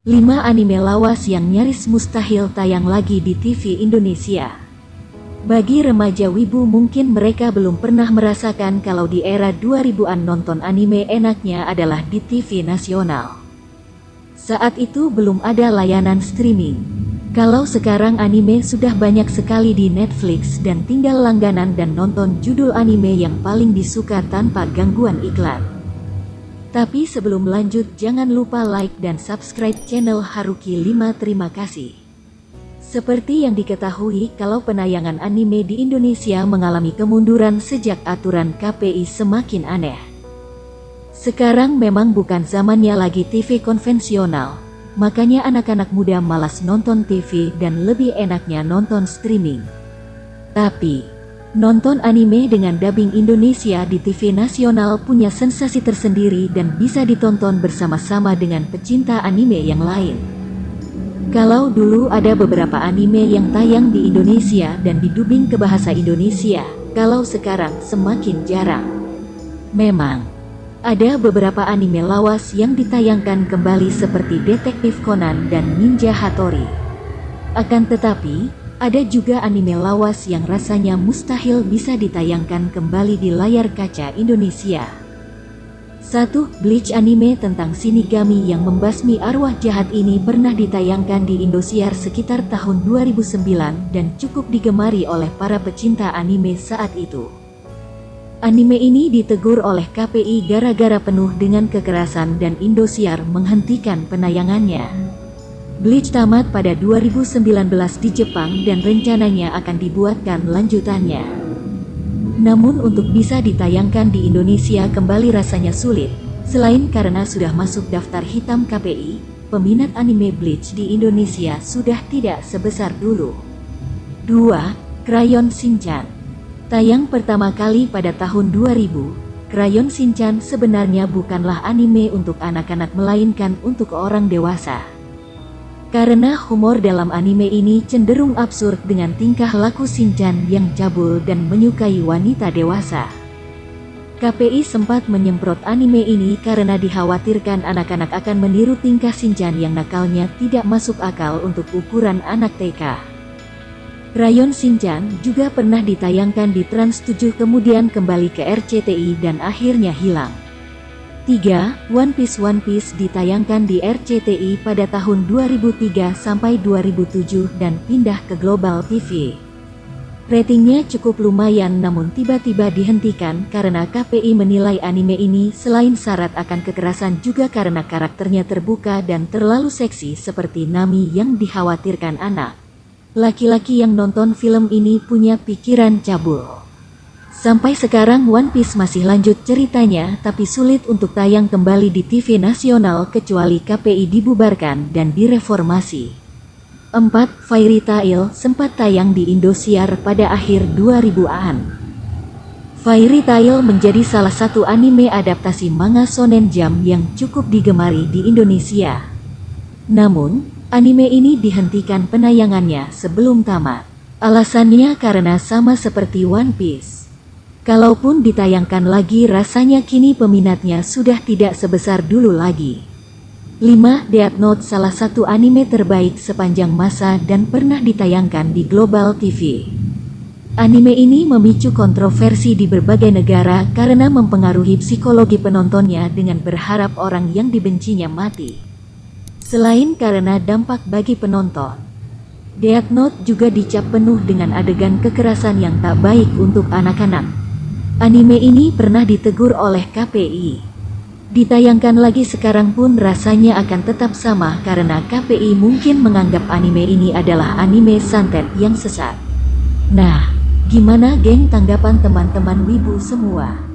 5 anime lawas yang nyaris mustahil tayang lagi di TV Indonesia. Bagi remaja wibu mungkin mereka belum pernah merasakan kalau di era 2000-an nonton anime enaknya adalah di TV nasional. Saat itu belum ada layanan streaming. Kalau sekarang anime sudah banyak sekali di Netflix dan tinggal langganan dan nonton judul anime yang paling disuka tanpa gangguan iklan. Tapi sebelum lanjut jangan lupa like dan subscribe channel Haruki 5. Terima kasih. Seperti yang diketahui kalau penayangan anime di Indonesia mengalami kemunduran sejak aturan KPI semakin aneh. Sekarang memang bukan zamannya lagi TV konvensional, makanya anak-anak muda malas nonton TV dan lebih enaknya nonton streaming. Tapi nonton anime dengan dubbing Indonesia di TV nasional punya sensasi tersendiri dan bisa ditonton bersama-sama dengan pecinta anime yang lain. Kalau dulu ada beberapa anime yang tayang di Indonesia dan didubbing ke bahasa Indonesia, kalau sekarang semakin jarang. Memang ada beberapa anime lawas yang ditayangkan kembali seperti Detektif Conan dan Ninja Hattori. Akan tetapi ada juga anime lawas yang rasanya mustahil bisa ditayangkan kembali di layar kaca Indonesia. 1. Bleach anime tentang Shinigami yang membasmi arwah jahat ini pernah ditayangkan di Indosiar sekitar tahun 2009 dan cukup digemari oleh para pecinta anime saat itu. Anime ini ditegur oleh KPI gara-gara penuh dengan kekerasan dan Indosiar menghentikan penayangannya. Bleach tamat pada 2019 di Jepang dan rencananya akan dibuatkan lanjutannya. Namun untuk bisa ditayangkan di Indonesia kembali rasanya sulit, selain karena sudah masuk daftar hitam KPI, peminat anime Bleach di Indonesia sudah tidak sebesar dulu. 2. Crayon Shinchan. Tayang pertama kali pada tahun 2000, Crayon Shinchan sebenarnya bukanlah anime untuk anak-anak melainkan untuk orang dewasa. Karena humor dalam anime ini cenderung absurd dengan tingkah laku Shinchan yang cabul dan menyukai wanita dewasa. KPI sempat menyemprot anime ini karena dikhawatirkan anak-anak akan meniru tingkah Shinchan yang nakalnya tidak masuk akal untuk ukuran anak TK. Crayon Shinchan juga pernah ditayangkan di Trans 7 kemudian kembali ke RCTI dan akhirnya hilang. 3. One Piece ditayangkan di RCTI pada tahun 2003 sampai 2007 dan pindah ke Global TV. Ratingnya cukup lumayan namun tiba-tiba dihentikan karena KPI menilai anime ini selain syarat akan kekerasan juga karena karakternya terbuka dan terlalu seksi seperti Nami yang dikhawatirkan anak laki-laki yang nonton film ini punya pikiran cabul. Sampai sekarang One Piece masih lanjut ceritanya tapi sulit untuk tayang kembali di TV nasional kecuali KPI dibubarkan dan direformasi. 4. Fairy Tail sempat tayang di Indosiar pada akhir 2000-an. Fairy Tail menjadi salah satu anime adaptasi manga Shonen Jump yang cukup digemari di Indonesia. Namun, anime ini dihentikan penayangannya sebelum tamat. Alasannya karena sama seperti One Piece. Kalaupun ditayangkan lagi rasanya kini peminatnya sudah tidak sebesar dulu lagi. 5. Death Note salah satu anime terbaik sepanjang masa dan pernah ditayangkan di Global TV. Anime ini memicu kontroversi di berbagai negara karena mempengaruhi psikologi penontonnya dengan berharap orang yang dibencinya mati. Selain karena dampak bagi penonton, Death Note juga dicap penuh dengan adegan kekerasan yang tak baik untuk anak-anak. Anime ini pernah ditegur oleh KPI. Ditayangkan lagi sekarang pun rasanya akan tetap sama karena KPI mungkin menganggap anime ini adalah anime santet yang sesat. Nah, gimana geng tanggapan teman-teman wibu semua?